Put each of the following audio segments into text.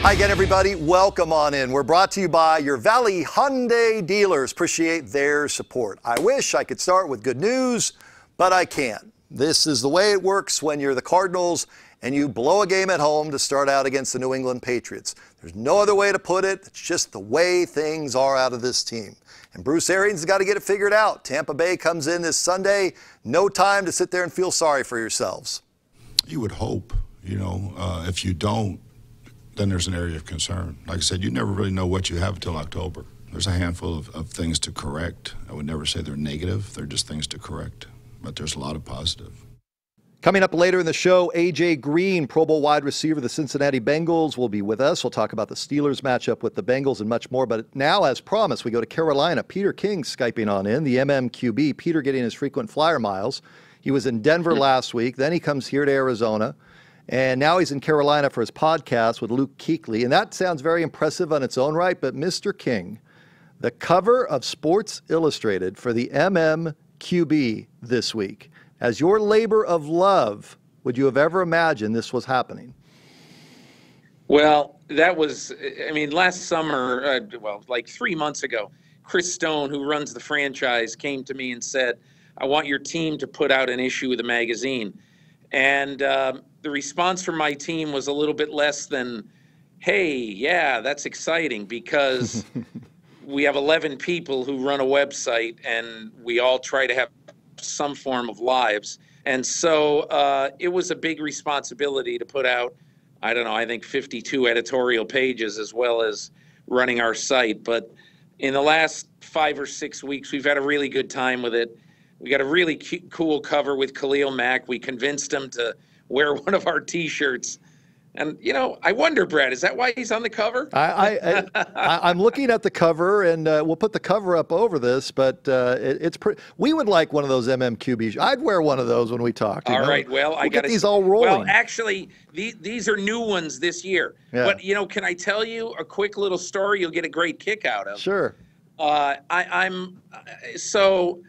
Hi again, everybody. Welcome on in. We're brought to you by your Valley Hyundai dealers. Appreciate their support. I wish I could start with good news, but I can't. This is the way it works when you're the Cardinals and you blow a game at home to start out against the New England Patriots. There's no other way to put it. It's just the way things are out of this team. And Bruce Arians has got to get it figured out. Tampa Bay comes in this Sunday. No time to sit there and feel sorry for yourselves. You would hope, if you don't, then there's an area of concern. Like I said, you never really know what you have until October. There's a handful of things to correct. I would never say they're negative. They're just things to correct. But there's a lot of positive. Coming up later in the show, A.J. Green, Pro Bowl wide receiver of the Cincinnati Bengals, will be with us. We'll talk about the Steelers matchup with the Bengals and much more. But now, as promised, we go to Carolina. Peter King Skyping on in, the MMQB. Peter getting his frequent flyer miles. He was in Denver last week. Then he comes here to Arizona. And now he's in Carolina for his podcast with Luke Kuechly. And that sounds very impressive on its own right. But Mr. King, the cover of Sports Illustrated for the MMQB this week. As your labor of love, would you have ever imagined this was happening? Well, that was, last summer, like 3 months ago, Chris Stone, who runs the franchise, came to me and said, I want your team to put out an issue of the magazine. And the response from my team was a little bit less than, hey, yeah, that's exciting, because we have 11 people who run a website and we all try to have some form of lives. And so it was a big responsibility to put out, I think 52 editorial pages, as well as running our site. But in the last 5 or 6 weeks, we've had a really good time with it. We got a really cool cover with Khalil Mack. We convinced him to wear one of our T-shirts. And, I wonder, Brad, is that why he's on the cover? I'm looking at the cover, and we'll put the cover up over this, but it's pretty. We would like one of those MMQBs. I'd wear one of those when we talk. All right. Well, I got these all rolling. Well, actually, these are new ones this year. Yeah. But, can I tell you a quick little story you'll get a great kick out of? Sure. So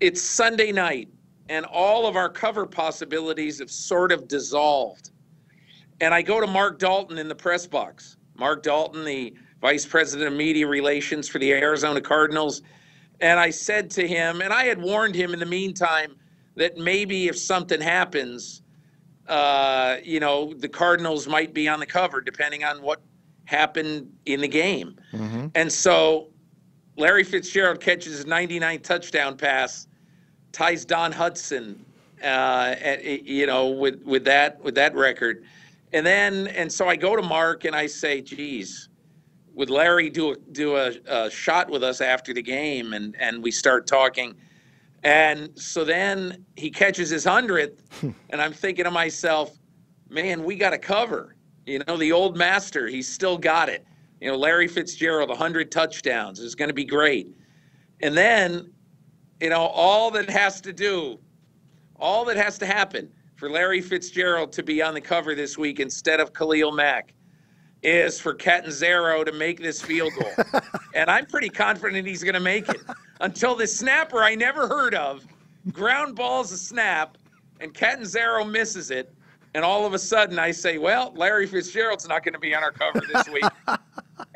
it's Sunday night, and all of our cover possibilities have sort of dissolved. And I go to Mark Dalton in the press box. Mark Dalton, the vice president of media relations for the Arizona Cardinals. And I said to him, and I had warned him in the meantime that maybe if something happens, the Cardinals might be on the cover, depending on what happened in the game. Mm-hmm. And so Larry Fitzgerald catches his 99th touchdown pass, ties Don Hudson, with that record. And so I go to Mark and I say, geez, would Larry do a shot with us after the game? And we start talking. And so then he catches his 100th, and I'm thinking to myself, man, we got to cover. The old master, he's still got it. Larry Fitzgerald, 100 touchdowns is going to be great. And then, all that has to happen for Larry Fitzgerald to be on the cover this week instead of Khalil Mack is for Catanzaro to make this field goal. And I'm pretty confident he's going to make it until the snapper I never heard of ground balls a snap and Catanzaro misses it. And all of a sudden I say, well, Larry Fitzgerald's not going to be on our cover this week.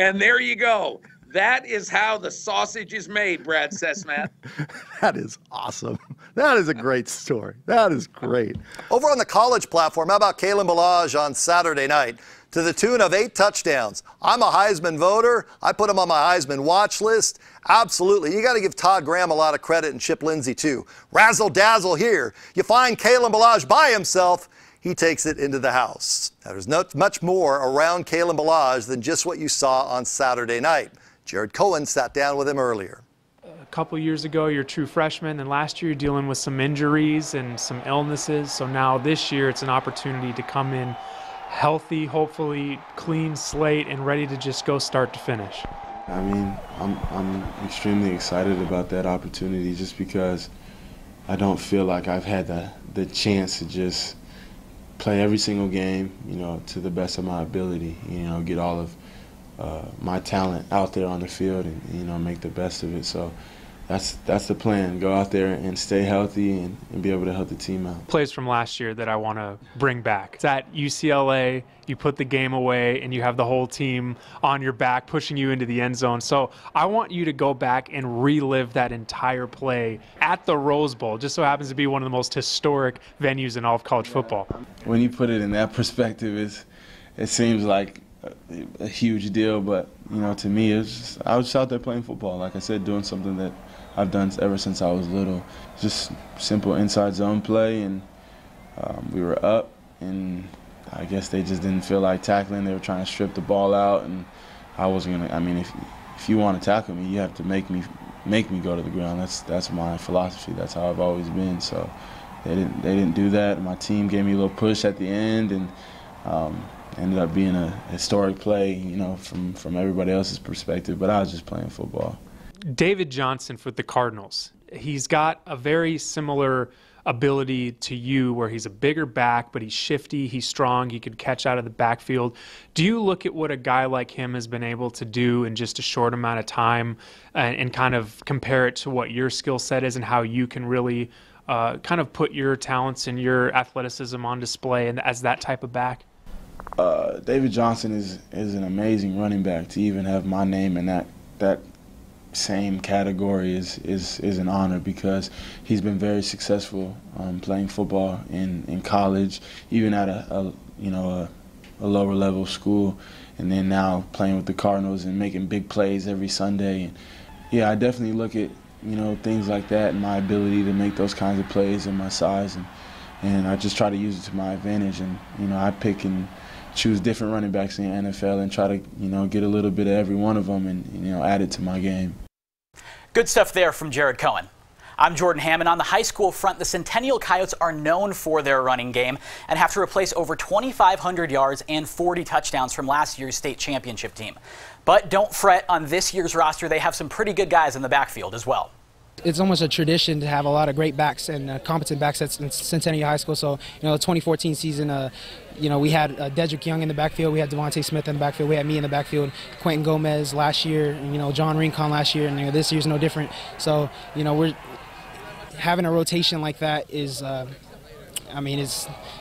And there you go. That is how the sausage is made, Brad Cesmat. That is awesome. That is a great story. That is great. Over on the college platform, how about Kalen Ballage on Saturday night to the tune of 8 touchdowns? I'm a Heisman voter. I put him on my Heisman watch list. Absolutely. You got to give Todd Graham a lot of credit and Chip Lindsey too. Razzle dazzle here. You find Kalen Ballage by himself, he takes it into the house. Now, there's not much more around Kalen Ballage than just what you saw on Saturday night. Jared Cohen sat down with him earlier. A couple years ago, you're a true freshman, and last year you're dealing with some injuries and some illnesses. So now this year it's an opportunity to come in healthy, hopefully clean slate, and ready to just go start to finish. I'm extremely excited about that opportunity just because I don't feel like I've had the chance to just play every single game, to the best of my ability, get all of my talent out there on the field and, make the best of it. So that's the plan. Go out there and stay healthy and be able to help the team out. Plays from last year that I want to bring back. It's at UCLA, you put the game away, and you have the whole team on your back pushing you into the end zone. So I want you to go back and relive that entire play at the Rose Bowl. Just so happens to be one of the most historic venues in all of college football. When you put it in that perspective, it seems like a huge deal, but to me, I was just out there playing football. Like I said, doing something that I've done ever since I was little. Just simple inside zone play, and we were up, and I guess they just didn't feel like tackling. They were trying to strip the ball out, and I wasn't gonna. I mean, if you want to tackle me, you have to make me go to the ground. That's my philosophy. That's how I've always been. So they didn't do that. My team gave me a little push at the end, and ended up being a historic play, from everybody else's perspective. But I was just playing football. David Johnson with the Cardinals. He's got a very similar ability to you where he's a bigger back, but he's shifty, he's strong, he could catch out of the backfield. Do you look at what a guy like him has been able to do in just a short amount of time and kind of compare it to what your skill set is and how you can really kind of put your talents and your athleticism on display and as that type of back? David Johnson is an amazing running back. To even have my name in that same category is an honor, because he's been very successful playing football in college, even at a lower level school, and then now playing with the Cardinals and making big plays every Sunday. And yeah, I definitely look at things like that and my ability to make those kinds of plays and my size, and I just try to use it to my advantage. And I pick and choose different running backs in the NFL and try to get a little bit of every one of them and add it to my game. Good stuff there from Jared Cohen. I'm Jordan Hammond. On the high school front, the Centennial Coyotes are known for their running game and have to replace over 2,500 yards and 40 touchdowns from last year's state championship team. But don't fret, on this year's roster, they have some pretty good guys in the backfield as well. It's almost a tradition to have a lot of great backs and competent backs at Centennial High School. So, the 2014 season, we had Dedrick Young in the backfield. We had Devontae Smith in the backfield. We had me in the backfield. Quentin Gomez last year, and, John Rincon last year, and this year's no different. So, we're having a rotation like that is,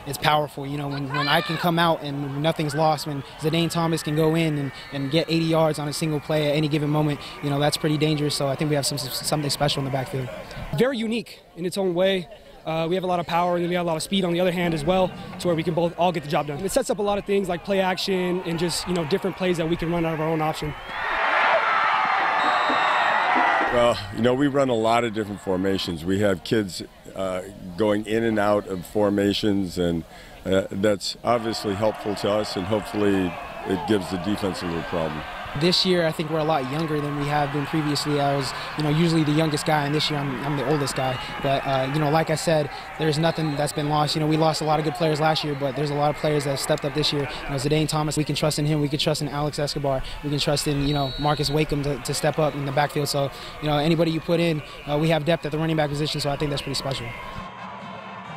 it's powerful. When I can come out and nothing's lost, when Zidane Thomas can go in and get 80 yards on a single play at any given moment, that's pretty dangerous. So I think we have something special in the backfield. Very unique in its own way. We have a lot of power, and we have a lot of speed on the other hand as well, to where we can all get the job done. It sets up a lot of things like play action and just different plays that we can run out of our own option. Well, we run a lot of different formations. We have kids going in and out of formations, and that's obviously helpful to us, and hopefully it gives the defense a little problem. This year, I think we're a lot younger than we have been previously. I was, usually the youngest guy, and this year I'm the oldest guy. But, like I said, there's nothing that's been lost. We lost a lot of good players last year, but there's a lot of players that have stepped up this year. Zidane Thomas, we can trust in him. We can trust in Alex Escobar. We can trust in, Marcus Wakeham to step up in the backfield. So, anybody you put in, we have depth at the running back position, so I think that's pretty special.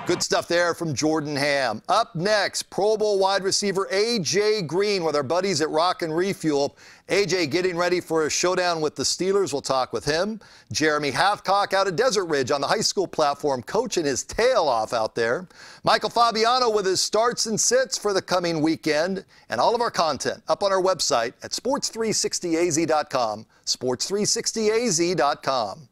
Good stuff there from Jordan Ham. Up next, Pro Bowl wide receiver A.J. Green with our buddies at Rock and Refuel. A.J. getting ready for a showdown with the Steelers. We'll talk with him. Jeremy Hathcock out of Desert Ridge on the high school platform, coaching his tail off out there. Michael Fabiano with his starts and sits for the coming weekend. And all of our content up on our website at sports360az.com, sports360az.com.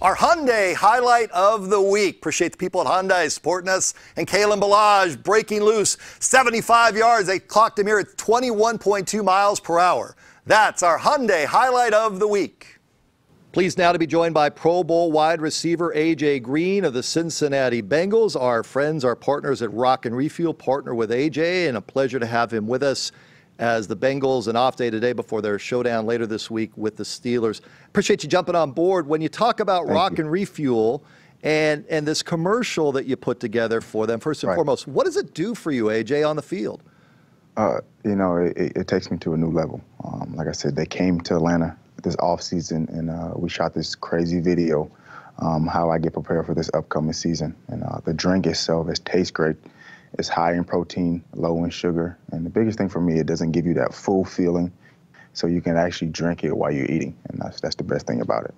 Our Hyundai highlight of the week. Appreciate the people at Hyundai supporting us. And Kalen Balaj breaking loose. 75 yards. They clocked him here at 21.2 miles per hour. That's our Hyundai highlight of the week. Pleased now to be joined by Pro Bowl wide receiver A.J. Green of the Cincinnati Bengals. Our friends, our partners at Rock and Refuel partner with A.J., and a pleasure to have him with us as the Bengals, an off day today before their showdown later this week with the Steelers. Appreciate you jumping on board. When you talk about Rock and Refuel and this commercial that you put together for them, first and foremost, what does it do for you, AJ, on the field? It takes me to a new level. Like I said, they came to Atlanta this off season, and we shot this crazy video, how I get prepared for this upcoming season. And the drink itself, it tastes great. It's high in protein, low in sugar. And the biggest thing for me, it doesn't give you that full feeling, so you can actually drink it while you're eating. And that's the best thing about it.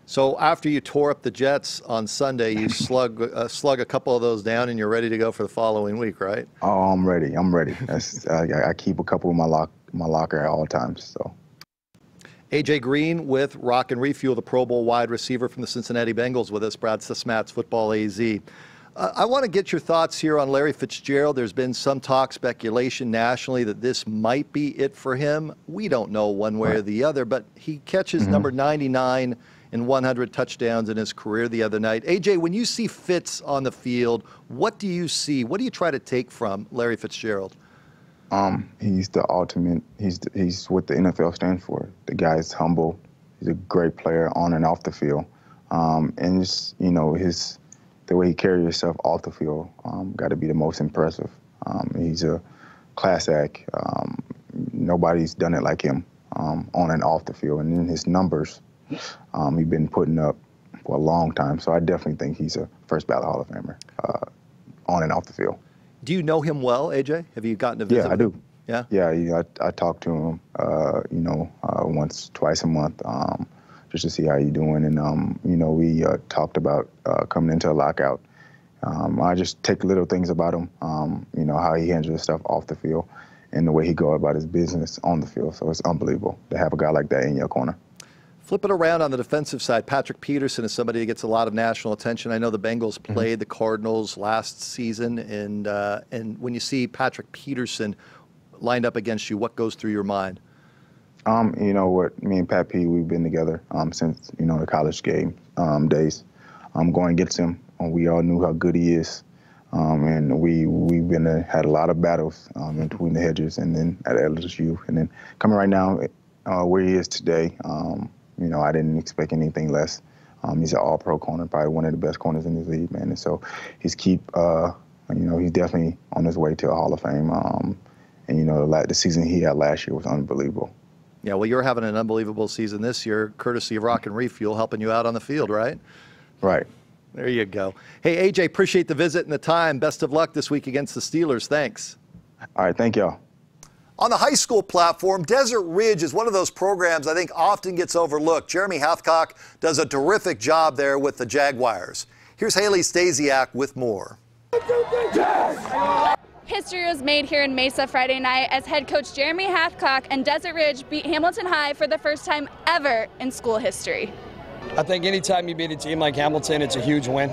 So after you tore up the Jets on Sunday, you slug a couple of those down, and you're ready to go for the following week, right? Oh, I'm ready. I keep a couple in my locker at all times. So. AJ Green with Rock and Refuel, the Pro Bowl wide receiver from the Cincinnati Bengals, with us. Brad Cesmat's Football AZ. I want to get your thoughts here on Larry Fitzgerald. There's been some talk, speculation nationally that this might be it for him. We don't know one way or the other, but he catches number 99 in 100 touchdowns in his career the other night. AJ, when you see Fitz on the field, what do you see? What do you try to take from Larry Fitzgerald? He's the ultimate. He's what the NFL stands for. The guy's humble. He's a great player on and off the field, and just the way he carries himself off the field got to be the most impressive. He's a class act. Nobody's done it like him on and off the field, and then his numbers he's been putting up for a long time. So I definitely think he's a first ballot Hall of Famer on and off the field. Do you know him well, AJ? Have you gotten to visit him? Yeah, I do. Yeah? Yeah, I talk to him, once, twice a month, just to see how he's doing. And, we talked about coming into a lockout. I just take little things about him, how he handles stuff off the field and the way he go about his business on the field. So it's unbelievable to have a guy like that in your corner. Flip it around on the defensive side. Patrick Peterson is somebody that gets a lot of national attention. I know the Bengals played the Cardinals last season, and when you see Patrick Peterson lined up against you, what goes through your mind? You know what? Me and Pat P, we've been together since the college game days. Going against him, we all knew how good he is, and we've had a lot of battles in between the hedges, and then at LSU, and then coming right now where he is today. I didn't expect anything less. He's an all-pro corner, probably one of the best corners in the league, man. And so he's definitely on his way to a Hall of Fame. The season he had last year was unbelievable. Yeah, well, you're having an unbelievable season this year, courtesy of Rock and Refuel, helping you out on the field, right? Right. There you go. Hey, AJ, appreciate the visit and the time. Best of luck this week against the Steelers. Thanks. All right, thank y'all. On the high school platform, Desert Ridge is one of those programs I think often gets overlooked. Jeremy Hathcock does a terrific job there with the Jaguars. Here's Haley Stasiak with more. History was made here in Mesa Friday night as head coach Jeremy Hathcock and Desert Ridge beat Hamilton High for the first time ever in school history. I think anytime you beat a team like Hamilton, it's a huge win.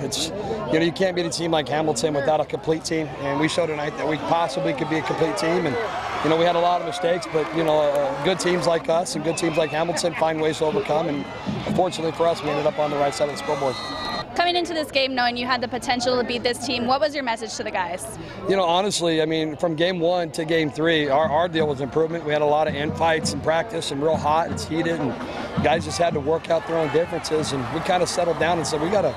You can't beat a team like Hamilton without a complete team, and we showed tonight that we possibly could be a complete team. And we had a lot of mistakes, but good teams like us and good teams like Hamilton find ways to overcome. And unfortunately for us, we ended up on the right side of the scoreboard. Coming into this game knowing you had the potential to beat this team, what was your message to the guys? Honestly, from game 1 to game 3, our deal was improvement. We had a lot of infights in practice and real hot. It's heated, and guys just had to work out their own differences. And we kind of settled down and said, we got to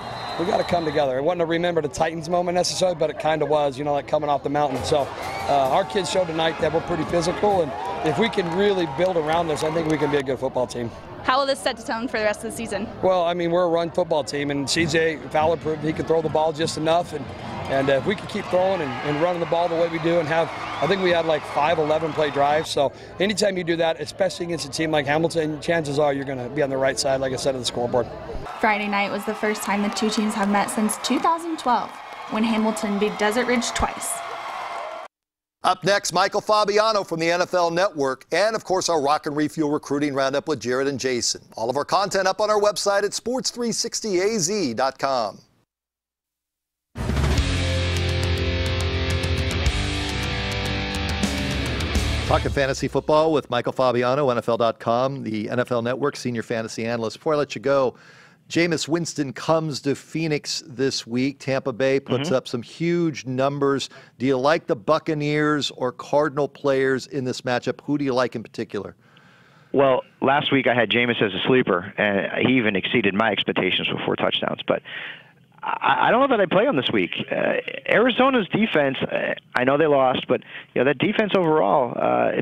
come together. It wasn't a remember the Titans moment necessarily, but it kind of was, like coming off the mountain. So our kids showed tonight that we're pretty physical, and if we can really build around this, I think we can be a good football team. How will this set the tone for the rest of the season? Well, we're a run football team, and CJ Fowler proved he could throw the ball just enough, and if we can keep throwing and running the ball the way we do and I think we had like 5 11-play drives. So anytime you do that, especially against a team like Hamilton, chances are you're going to be on the right side, like I said, of the scoreboard. Friday night was the first time the two teams have met since 2012, when Hamilton beat Desert Ridge twice. Up next, Michael Fabiano from the NFL Network, and of course our Rock and Refuel recruiting roundup with Jared and Jason. All of our content up on our website at sports360az.com. Talking fantasy football with Michael Fabiano, NFL.com, the NFL Network senior fantasy analyst. Before I let you go, Jameis Winston comes to Phoenix this week. Tampa Bay puts up some huge numbers. Do you like the Buccaneers or Cardinal players in this matchup? Who do you like in particular? Well, last week I had Jameis as a sleeper, and he even exceeded my expectations with 4 touchdowns. But I don't know that I play on this week. Arizona's defense, I know they lost, but that defense overall,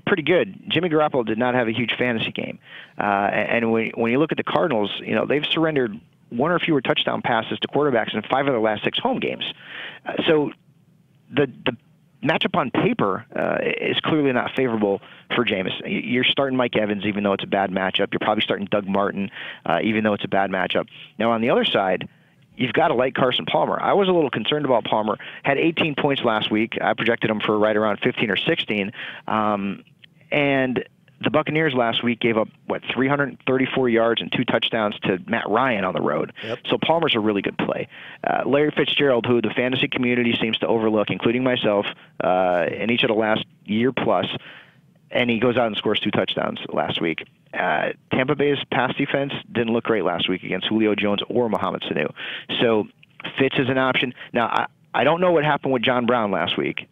pretty good. Jimmy Garoppolo did not have a huge fantasy game. And when you look at the Cardinals, they've surrendered 1 or fewer touchdown passes to quarterbacks in 5 of their last 6 home games. So the matchup on paper is clearly not favorable for Jameis. You're starting Mike Evans, even though it's a bad matchup. You're probably starting Doug Martin, even though it's a bad matchup. Now, on the other side, you've got to like Carson Palmer. I was a little concerned about Palmer. Had 18 points last week. I projected him for right around 15 or 16. And the Buccaneers last week gave up, 334 yards and 2 touchdowns to Matt Ryan on the road. Yep. So Palmer's a really good play. Larry Fitzgerald, who the fantasy community seems to overlook, including myself, in each of the last year plus, and he goes out and scores 2 touchdowns last week. Tampa Bay's pass defense didn't look great last week against Julio Jones or Mohamed Sanu. So Fitz is an option. Now, I don't know what happened with John Brown last week.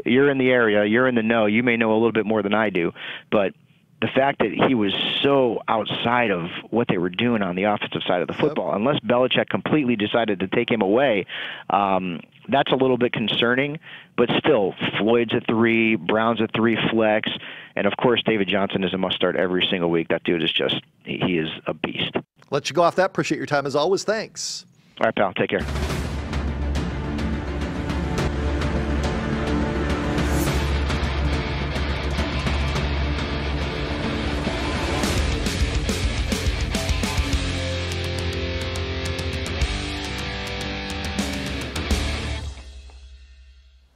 You're in the area. You're in the know. You may know a little bit more than I do. But the fact that he was so outside of what they were doing on the offensive side of the football, unless Belichick completely decided to take him away, that's a little bit concerning. But still, Floyd's at 3, Brown's at 3 flex, and of course David Johnson is a must-start every single week. That dude is just, he is a beast. Let you go off that. Appreciate your time as always. Thanks. All right, pal. Take care.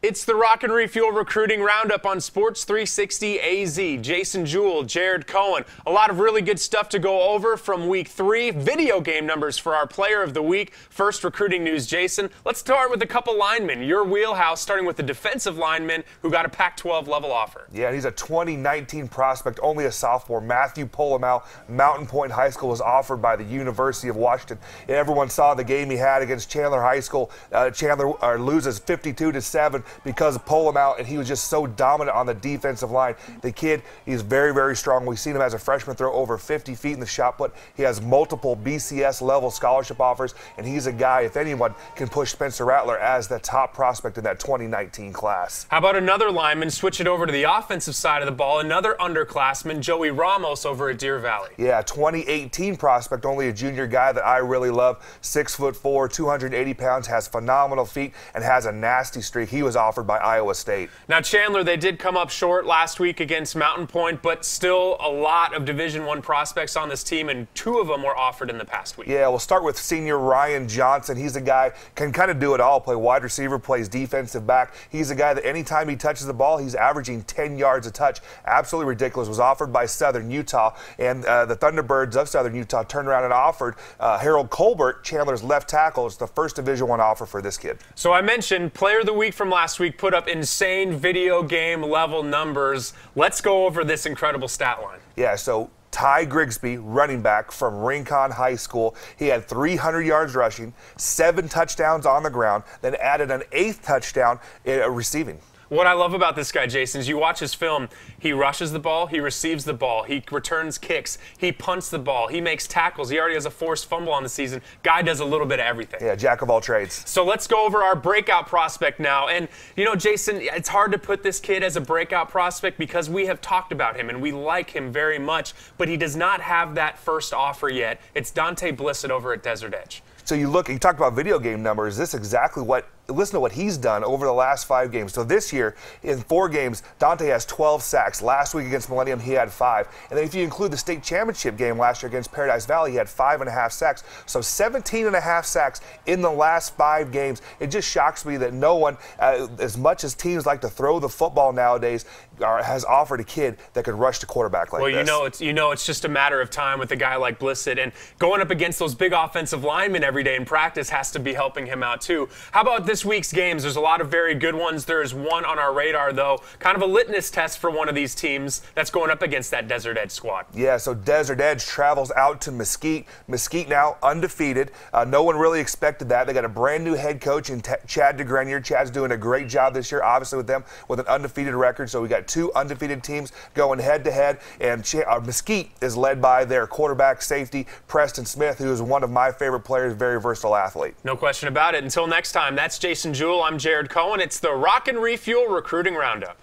It's the Rock and Refuel Recruiting Roundup on Sports 360 AZ. Jason Jewell, Jared Cohen. A lot of really good stuff to go over from Week 3. Video game numbers for our Player of the Week. First, recruiting news, Jason. Let's start with a couple linemen. Your wheelhouse, starting with the defensive lineman who got a Pac-12 level offer. Yeah, he's a 2019 prospect, only a sophomore. Matthew Polomau, Mountain Point High School, was offered by the University of Washington. Everyone saw the game he had against Chandler High School. Chandler loses 52-7. Because of Polomau, and he was just so dominant on the defensive line. The kid, he's very, very strong. We've seen him as a freshman throw over 50 feet in the shot put. He has multiple BCS-level scholarship offers, and he's a guy, if anyone, can push Spencer Rattler as the top prospect in that 2019 class. How about another lineman? Switch it over to the offensive side of the ball. Another underclassman, Joey Ramos over at Deer Valley. Yeah, 2018 prospect, only a junior guy that I really love. 6'4", 280 pounds, has phenomenal feet, and has a nasty streak. He was offered by Iowa State. Now, Chandler, they did come up short last week against Mountain Point, but still a lot of Division I prospects on this team, and 2 of them were offered in the past week. Yeah, we'll start with senior Ryan Johnson. He's a guy can kind of do it all, play wide receiver, plays defensive back. He's a guy that anytime he touches the ball, he's averaging 10 yards a touch. Absolutely ridiculous. Was offered by Southern Utah, and the Thunderbirds of Southern Utah turned around and offered Harold Colbert, Chandler's left tackle. It's the first Division I offer for this kid. So I mentioned Player of the Week from last week put up insane video game level numbers. Let's go over this incredible stat line. Yeah, so Ty Grigsby, running back from Rincon High School. He had 300 yards rushing, 7 touchdowns on the ground, then added an 8th touchdown receiving. What I love about this guy, Jason, is you watch his film, he rushes the ball, he receives the ball, he returns kicks, he punts the ball, he makes tackles, he already has a forced fumble on the season. Guy does a little bit of everything. Yeah, jack of all trades. So let's go over our breakout prospect now. And, you know, Jason, it's hard to put this kid as a breakout prospect because we have talked about him and we like him very much, but he does not have that first offer yet. It's Dante Blissett over at Desert Edge. So you talked about video game numbers. This is exactly listen to what he's done over the last 5 games. So this year, in 4 games, Dante has 12 sacks. Last week against Millennium, he had 5. And then if you include the state championship game last year against Paradise Valley, he had 5.5 sacks. So 17.5 sacks in the last 5 games. It just shocks me that no one, as much as teams like to throw the football nowadays, has offered a kid that could rush the quarterback like this. Well, you know, it's just a matter of time with a guy like Blissett, and going up against those big offensive linemen every day in practice has to be helping him out too. How about this week's games? There's a lot of very good ones. There's one on our radar, though, kind of a litmus test for one of these teams that's going up against that Desert Edge squad. Yeah, so Desert Edge travels out to Mesquite. Mesquite now undefeated. No one really expected that. They got a brand new head coach in Chad DeGrenier. Chad's doing a great job this year, obviously, with them with an undefeated record. So we got 2 undefeated teams going head-to-head, and Mesquite is led by their quarterback safety, Preston Smith, who is one of my favorite players, very versatile athlete. No question about it. Until next time, that's Jason Jewell. I'm Jared Cohen. It's the Rock and Refuel Recruiting Roundup.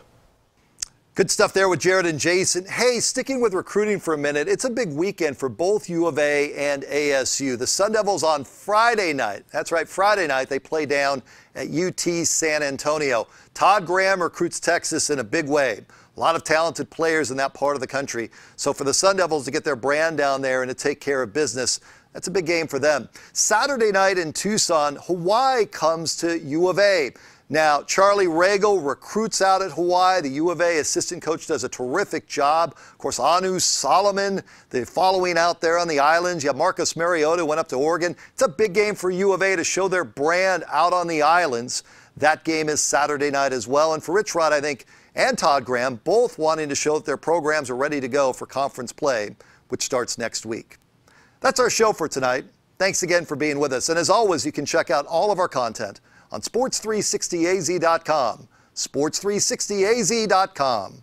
Good stuff there with Jared and Jason. Hey, sticking with recruiting for a minute, it's a big weekend for both U of A and ASU. The Sun Devils on Friday night. That's right, Friday night, they play down at UT San Antonio. Todd Graham recruits Texas in a big way. A lot of talented players in that part of the country. So for the Sun Devils to get their brand down there and to take care of business, that's a big game for them. Saturday night in Tucson, Hawaii comes to U of A. Now, Charlie Regal recruits out at Hawaii. The U of A assistant coach does a terrific job. Of course, Anu Solomon, the following out there on the islands. You have Marcus Mariota, went up to Oregon. It's a big game for U of A to show their brand out on the islands. That game is Saturday night as well. And for Rich Rod, I think, and Todd Graham, both wanting to show that their programs are ready to go for conference play, which starts next week. That's our show for tonight. Thanks again for being with us. And as always, you can check out all of our content on sports360az.com, sports360az.com.